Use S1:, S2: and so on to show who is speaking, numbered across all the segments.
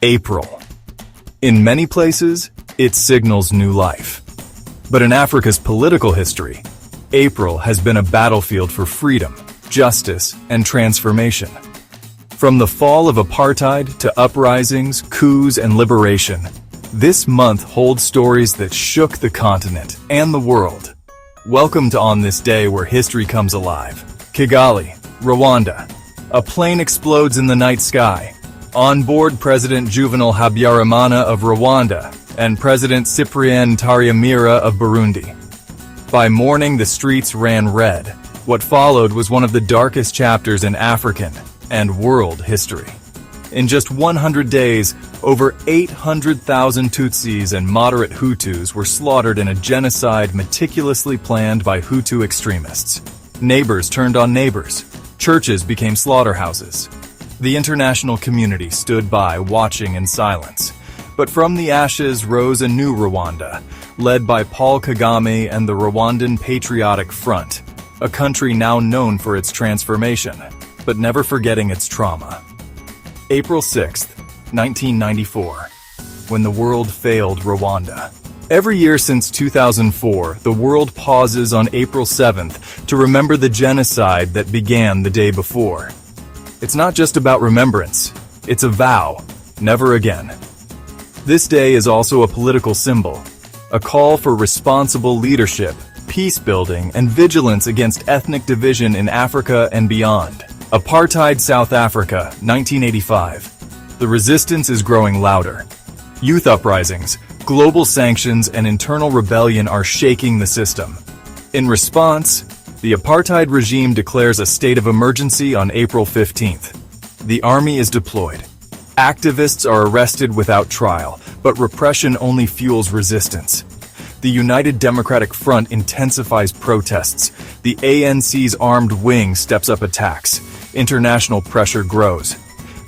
S1: April. In many places, it signals new life. But in Africa's political history, April has been a battlefield for freedom, justice, and transformation. From the fall of apartheid to uprisings, coups, and liberation, this month holds stories that shook the continent and the world. Welcome to On This Day Where History Comes Alive. Kigali, Rwanda. A plane explodes in the night sky. On board President Juvenal Habyarimana of Rwanda and President Cyprien Ntaryamira of Burundi. By morning, the streets ran red. What followed was one of the darkest chapters in African and world history. In just 100 days, over 800,000 Tutsis and moderate Hutus were slaughtered in a genocide meticulously planned by Hutu extremists. Neighbors turned on neighbors. Churches became slaughterhouses. The international community stood by, watching in silence. But from the ashes rose a new Rwanda, led by Paul Kagame and the Rwandan Patriotic Front, a country now known for its transformation, but never forgetting its trauma. April 6, 1994, when the world failed Rwanda. Every year since 2004, the world pauses on April 7th to remember the genocide that began the day before. It's not just about remembrance, it's a vow, never again. This day is also a political symbol, a call for responsible leadership, peace building, and vigilance against ethnic division in Africa and beyond. Apartheid South Africa, 1985. The resistance is growing louder. Youth uprisings, global sanctions, and internal rebellion are shaking the system. In response, the apartheid regime declares a state of emergency on April 15th. The army is deployed. Activists are arrested without trial, but repression only fuels resistance. The United Democratic Front intensifies protests. The ANC's armed wing steps up attacks. International pressure grows.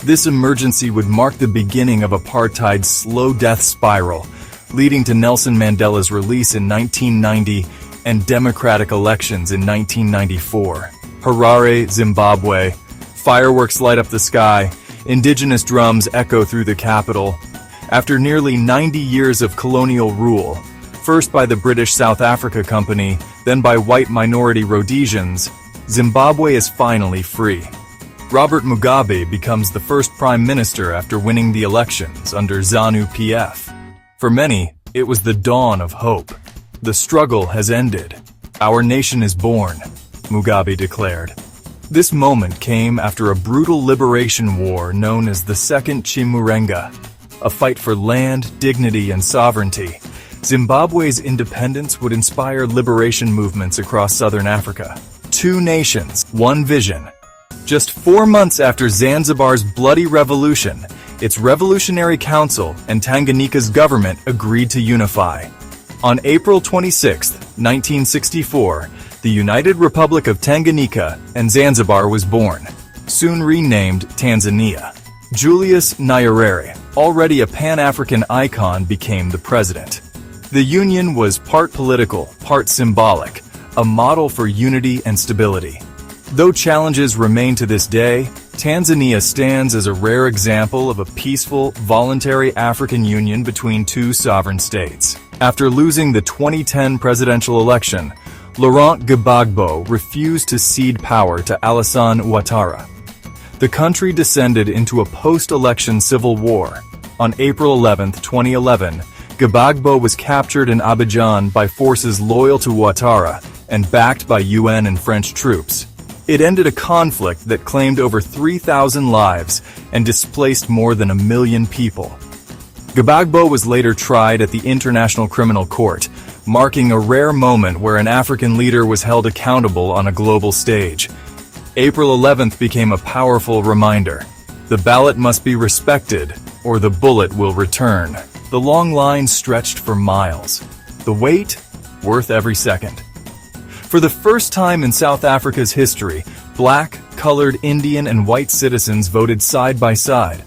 S1: This emergency would mark the beginning of apartheid's slow death spiral, leading to Nelson Mandela's release in 1990 and democratic elections in 1994. Harare, Zimbabwe. Fireworks light up the sky. Indigenous drums echo through the capital. After nearly 90 years of colonial rule, first by the British South Africa Company, then by white minority Rhodesians, Zimbabwe is finally free. Robert Mugabe becomes the first prime minister after winning the elections under ZANU-PF. For many, it was the dawn of hope. The struggle has ended. Our nation is born, Mugabe declared. This moment came after a brutal liberation war known as the Second Chimurenga, a fight for land, dignity, and sovereignty. Zimbabwe's independence would inspire liberation movements across southern Africa. Two nations, one vision. Just 4 months after Zanzibar's bloody revolution, its Revolutionary Council and Tanganyika's government agreed to unify. On April 26, 1964, the United Republic of Tanganyika and Zanzibar was born, soon renamed Tanzania. Julius Nyerere, already a Pan-African icon, became the president. The union was part political, part symbolic, a model for unity and stability. Though challenges remain to this day, Tanzania stands as a rare example of a peaceful, voluntary African union between two sovereign states. After losing the 2010 presidential election, Laurent Gbagbo refused to cede power to Alassane Ouattara. The country descended into a post-election civil war. On April 11, 2011, Gbagbo was captured in Abidjan by forces loyal to Ouattara and backed by UN and French troops. It ended a conflict that claimed over 3,000 lives and displaced more than 1 million people. Gbagbo was later tried at the International Criminal Court, marking a rare moment where an African leader was held accountable on a global stage. April 11th became a powerful reminder. The ballot must be respected, or the bullet will return. The long line stretched for miles. The wait, worth every second. For the first time in South Africa's history, black, colored, Indian, and white citizens voted side by side.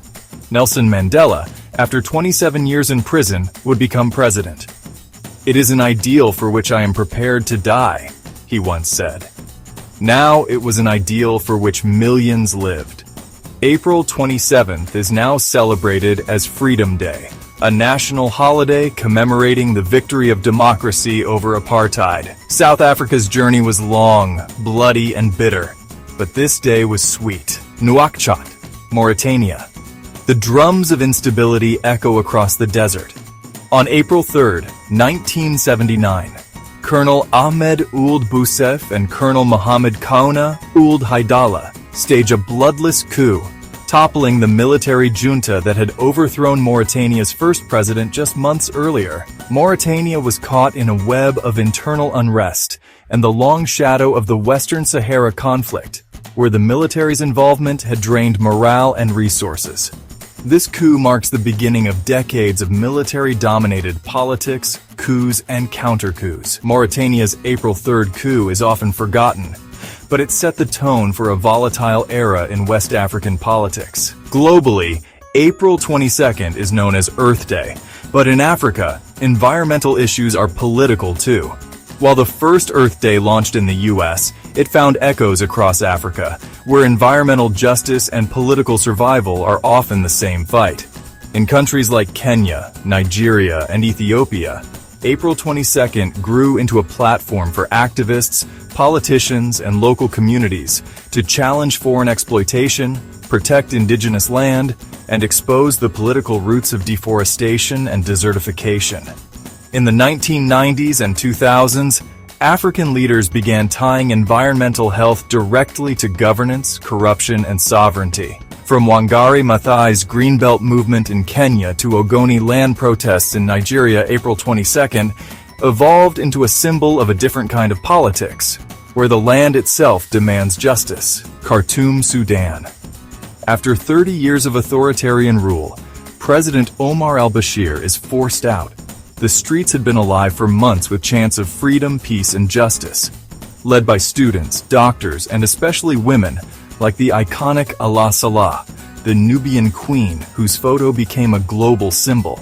S1: Nelson Mandela, after 27 years in prison, would become president. "It is an ideal for which I am prepared to die," he once said. Now it was an ideal for which millions lived. April 27th is now celebrated as Freedom Day, a national holiday commemorating the victory of democracy over apartheid. South Africa's journey was long, bloody, and bitter, but this day was sweet. Nouakchott, Mauritania. The drums of instability echo across the desert. On April 3, 1979, Colonel Ahmed Ould Boussef and Colonel Mohammed Kauna Ould Haidala stage a bloodless coup, toppling the military junta that had overthrown Mauritania's first president just months earlier. Mauritania was caught in a web of internal unrest and the long shadow of the Western Sahara conflict, where the military's involvement had drained morale and resources. This coup marks the beginning of decades of military-dominated politics, coups, and counter-coups. Mauritania's April 3rd coup is often forgotten, but it set the tone for a volatile era in West African politics. Globally, April 22nd is known as Earth Day, but in Africa, environmental issues are political too. While the first Earth Day launched in the US, it found echoes across Africa, where environmental justice and political survival are often the same fight. In countries like Kenya, Nigeria, and Ethiopia, April 22nd grew into a platform for activists, politicians, and local communities to challenge foreign exploitation, protect indigenous land, and expose the political roots of deforestation and desertification. In the 1990s and 2000s, African leaders began tying environmental health directly to governance, corruption, and sovereignty. From Wangari Maathai's Greenbelt movement in Kenya to Ogoni land protests in Nigeria, April 22nd evolved into a symbol of a different kind of politics, where the land itself demands justice. Khartoum, Sudan. After 30 years of authoritarian rule, President Omar al-Bashir is forced out. The streets had been alive for months with chants of freedom, peace, and justice, led by students, doctors, and especially women, like the iconic Allah Salah, the Nubian queen whose photo became a global symbol.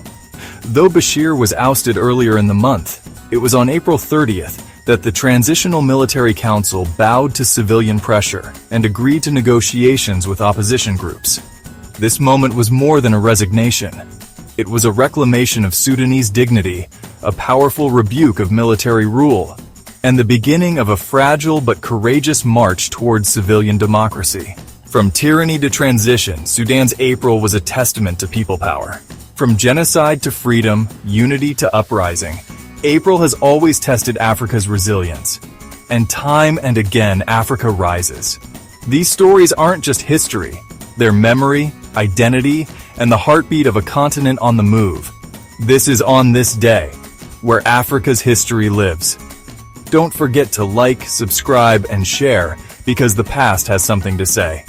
S1: Though Bashir was ousted earlier in the month, it was on April 30th that the Transitional Military Council bowed to civilian pressure and agreed to negotiations with opposition groups. This moment was more than a resignation. It was a reclamation of Sudanese dignity, a powerful rebuke of military rule, and the beginning of a fragile but courageous march towards civilian democracy. From tyranny to transition, Sudan's April was a testament to people power. From genocide to freedom, unity to uprising, April has always tested Africa's resilience. And time and again, Africa rises. These stories aren't just history, they're memory, identity, and the heartbeat of a continent on the move. This is On This Day, where Africa's history lives. Don't forget to like, subscribe, and share, because the past has something to say.